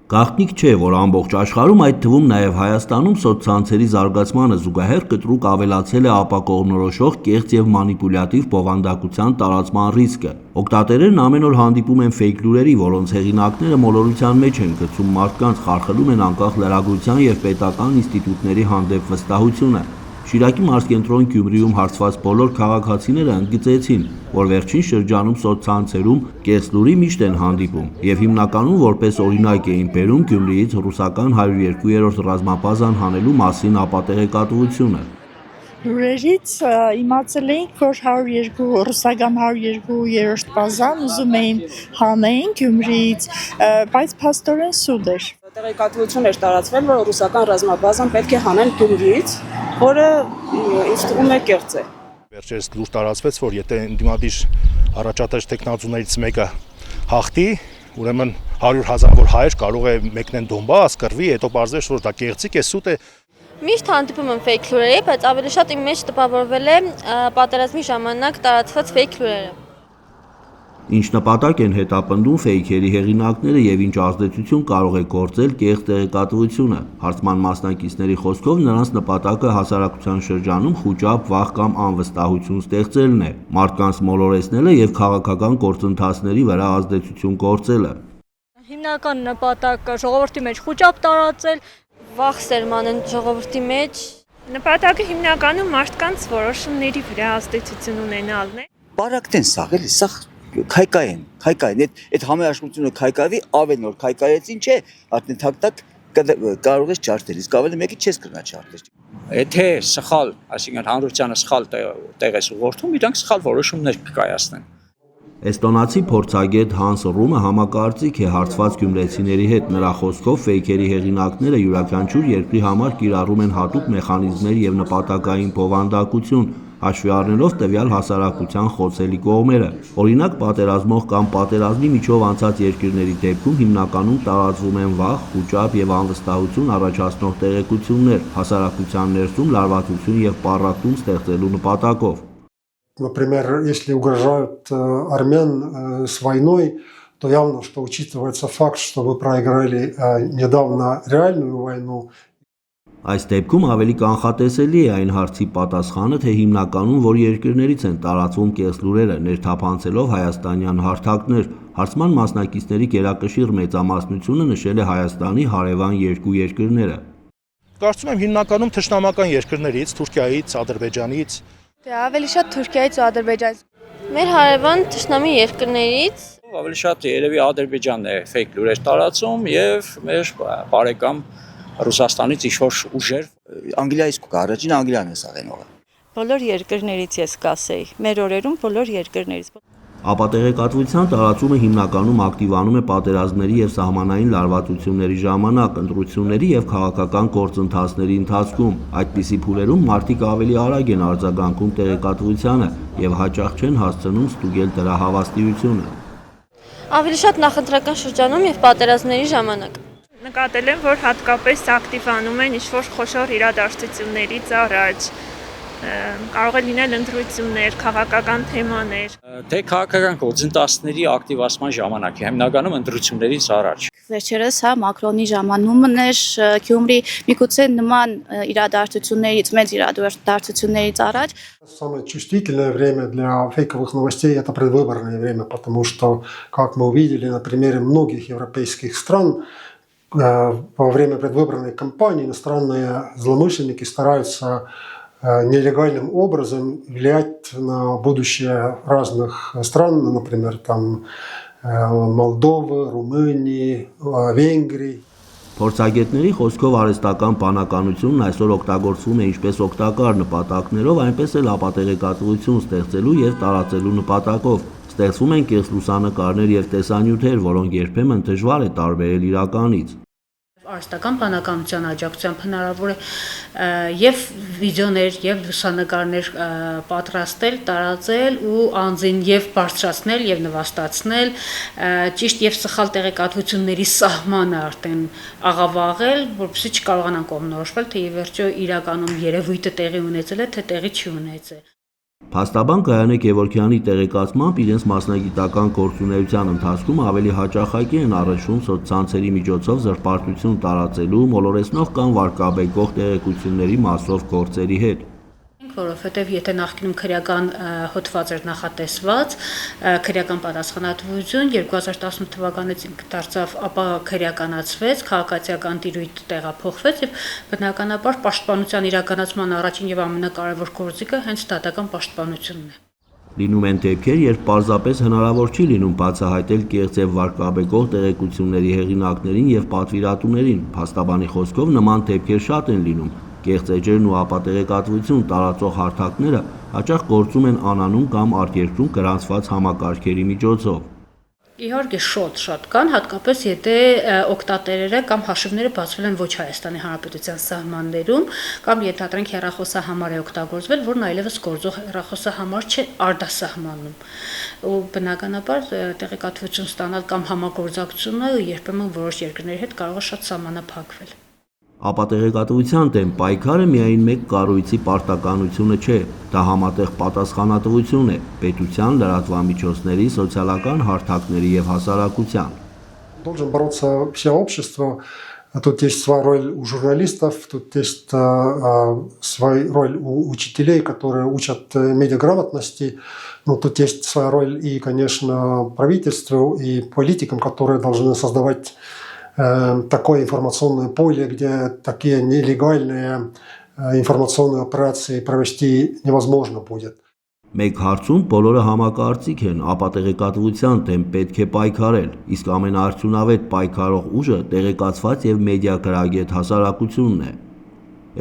Գաղտնիք չէ, որ ամբողջ աշխարհում, այդ թվում նաև Հայաստանում սոցցանցերի զարգացմանը զուգահեռ կտրուկ ավելացել է ապակողմնորոշող կեղծ եւ մանիպուլյատիվ բովանդակության տարածման ռիսկը։ Օգտատերերն ամեն օր հանդիպում են ֆեյք լուրերի, որոնց հեղինակները մոլորության մեջ են գցում մարդկանց, խարխլում են անկախ լրագրության եւ պետական ինստիտուտների հանդեպ վստահությունը։ Շիրակի մարզկենտրոն Գյումրիում հարցված բոլոր քաղաքացիները ընդգծեցին, որ վերջին շրջանում սոցցանցերում կեղծ լուրի միշտ են հանդիպում եւ հիմնականում որպես օրինակ էին բերում Գյումրիից ռուսական 102-րդ ռազմաբազան հանելու մասին ապատեղեկատվությունը։ Լուրերից իմացել էինք, որ 102 ռուսական 102-րդ բազան ուզում էին հանեին Գյումրիից, բայց փաստորեն սուտ էր։ Տեղեկատվություն էր տարածվել, որ ռուսական ռազմաբազան պետք է հանեն Գյումրիից, որը ինձ թվում է կեղծ է։ Վերջերս լուր տարածվեց, որ եթե ընդդիմադիր առաջատար տեխնոլոգիաներից մեկը հաղթի, ուրեմն 100,000 հայեր կարող է մեկնեն Դոնբաս, կռվի, հետո պարզվեց, որ դա կեղծիկ է, սուտ է։ Միշտ հանդիպում եմ ֆեյք լուրերի, բայց ավելի շատ իմ մեջ տպավորվել է պատերազմի ժամանակ տարածված ֆեյք լուրերը։ Ինչ նպատակ են հետապնդում ֆեյքերի հեղինակները եւ ինչ ազդեցություն կարող է գործել կեղծ տեղեկատվությունը։ Հարցման մասնակիցների խոսքով նրանց նպատակը հասարակության շրջանում խուճապ, վախ կամ անվստահություն ստեղծելն է, մարդկանց մոլորեցնելը եւ քաղաքական գործընթացների վրա ազդեցություն գործելը։ Հիմնական նպատակը ժողովրդի մեջ խուճապ տարածել, վախ սերմանեն ժողովրդի մեջ։ Նպատակը հիմնականում մարդկանց որոշումների վրա ազդեցություն ունենալն է։ Բարակտեն սաղ էլի, սաղ քայքային, այդ համերաշխությունը քայքավի, ավելի նոր քայքայեցին չէ, արդեն թակ-թակ կարող ես ջարդել, իսկ ավելի մեկի չես կրնա ջարդել։ Եթե սխալ, այսինքն հանրությանը սխալ տեղ ես ուղղորդում, իրանք սխալ որոշումներ կկայացնեն։ Էստոնացի փորձագետ Հանս Ռումը համակարծիք է հարցված գյումրեցիների հետ։ Նրա խոսքով ֆեյքերի հեղինակները յուրաքանչյուր երկրի համար կիրառում են հատուկ մեխանիզմներ եւ նպատակային բովանդակություն, հաշվի առնելով տվյալ հասարակության խոցելի կողմերը։ Օրինակ, պատերազմող կամ պատերազմի միջով անցած երկրների դեպքում հիմնականում տարածվում են վախ, խուճապ եւ անվստահություն առաջացնող տեղեկություններ, հասարակության ներսում լարվածություն եւ պառակտում ստեղծելու նպատակով։ Например, если угрожают армян с войной, то явно, что учитывается факт, что вы проиграли недавно реальную войну. Այս դեպքում ավելի կանխատեսելի է այն հարցի պատասխանը, թե հիմնականում որ երկրներից են տարածվում կեղծ լուրերը, ներթափանցելով հայաստանյան հարթակներ։ Հարցման մասնակիցների գերակշիռ մեծամասնությունը նշել է Հայաստանի հարևան երկու երկրները։ Կարծում եմ հիմնականում թշնամական երկրներից, Թուրքիայից, Ադրբեջանից։ Ավելի շատ Թուրքիայից ու Ադրբեջանից։ Մեր հարևան թշնամի երկրներից Ավելի շատ երևի Ադրբեջանն է ֆեյք լուրեր տարածում եւ մեր բարեկամ Ռուսաստանից ինչ-որ ուժեր։ Անգլիայից կա, առաջին Անգլիան է սաղենողը։ Բոլոր երկրներից ես կասեի, մեր օրերում բոլոր երկրներից։ Ապատեղեկատվության տարածումը հիմնականում ակտիվանում է պատերազմների եւ սահմանային լարվածությունների ժամանակ, ընտրությունների եւ քաղաքական գործընթացների ընթացքում։ Այդպիսի փուլերում մարդիկ ավելի արագ են արձագանքում տեղեկատվությանը եւ հաճախ չեն հասցնում ստուգել դրա հավաստիությունը։ Ավելի շատ նախընտրական շրջանում եւ պատերազմների ժամանակ։ Նկատել եմ, որ հատկապես ակտիվանում են ինչ-որ խոշոր իրադարձություններից առաջ։ Կարող է լինել ընտրություններ, քաղաքական թեմաներ։ Թե քաղաքական գործընթացների ակտիվացման ժամանակ, հիմնականում ընտրություններից առաջ։ Վերջերս Մակրոնի ժամանումն էր Գյումրի, միգուցե նման իրադարձություններից, մեծ իրադարձություններից առաջ։ Самое чувствительное время для фейковых новостей – это предвыборное время, потому что, как мы увидели на примере многих европейских стран, во время предвыборной кампании иностранные злоумышленники стараются нелегальным образом влиять на будущее разных стран, например, там Молдовы, Ռումենիի, Վենգրիի։ Փորձագետների խոսքով արհեստական բանականությունն այսօր օգտագործվում է ինչպես օգտակար նպատակներով, այնպես էլ ապատեղեկատվություն ստեղծելու եւ տարածելու նպատակով։ Ստեղծվում են կեղծ լուսանկարներ եւ տեսանյութեր, որոնք երբեմն դժվար է տարբերել իրականից։ Արհեստական բանականության աջակցությամբ հնարավոր է եւ վիդեոներ եւ լուսանկարներ պատրաստել, տարածել ու անձին եւ բարձրացնել եւ նվաստացնել, ճիշտ եւ սխալ տեղեկատվությունների սահմանը արդեն աղավաղել, որպեսզի չկարողանան կողմնորոշվել, թե ի վերջո իրականում երևույթը տեղի ունեցել է, թե տեղի չի ունեցել։ Փաստաբան Գայանե Գևորգյանի տեղեկացմամբ իրենց մասնագիտական գործունեության ընթացքում ավելի հաճախակի են առնչվում սոցցանցերի միջոցով զրպարտություն տարածելու, մոլորեցնող կամ վարկաբեկող տեղեկությունների մասով գործերի հետ։ Որովհետև եթե նախկինում քրեական հոդված էր նախատեսված, քրեական պատասխանատվություն 2018 թվականից դարձավ, ապա քրեականացվեց, քաղաքացիական տիրույթ տեղափոխվեց եւ բնականաբար պաշտպանության իրականացման առաջին եւ ամենակարևոր գործիքը հենց դատական պաշտպանությունն է։ Լինում են դեպքեր, երբ պարզապես հնարավոր չի լինում բացահայտել կեղծ եւ վարկաբեկող տեղեկությունների հեղինակներին եւ պատվիրատուներին։ Փաստաբանի խոսքով նման դեպքեր շատ են լինում։ Կեղծ էջերն ու ապատեղեկատվություն տարածող հարթակները հաճախ գործում են անանուն կամ արտերկրում գրանցված համակարգերի միջոցով։ Իհարկե շատ կան, հատկապես եթե օգտատերերը կամ հաշիվները բացվել են ոչ Հայաստանի Հանրապետության սահմաններում կամ ենթադրենք հեռախոսահամար է օգտագործվել, որն այլևս գործող հեռախոսահամար չէ արտասահմանում։ Ու բնականաբար տեղեկատվություն ստանալ կամ համագործակցությունը երբեմն որոշ երկրների հետ կարող է շատ սահմանափակվել։ Ապատեղեկատվության դեմ պայքարը միայն մեկ կառույցի պարտականությունը չէ, դա համատեղ պատասխանատվություն է պետության, լրատվամիջոցների, սոցիալական հարթակների եւ հասարակության։ Должен бороться все общество. Тут есть своя роль у журналистов, тут есть своя роль у учителей, которые учат медиаграмотности. Но тут есть своя роль и, конечно, правительству, и политикам, которые должны создавать такое информационное поле, где такие нелегальные информационные операции провести невозможно будет. Մեկ հարցում բոլորը համակարծիք են, ապատեղեկատվության դեմ պետք է պայքարել, իսկ ամենաարդյունավետ պայքարող ուժը տեղեկացված եւ մեդիակրագետ հասարակությունն է։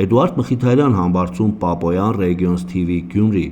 Էդուարդ Մխիթարյան, Համբարձում Պապոյան, Regions TV, Գյումրի։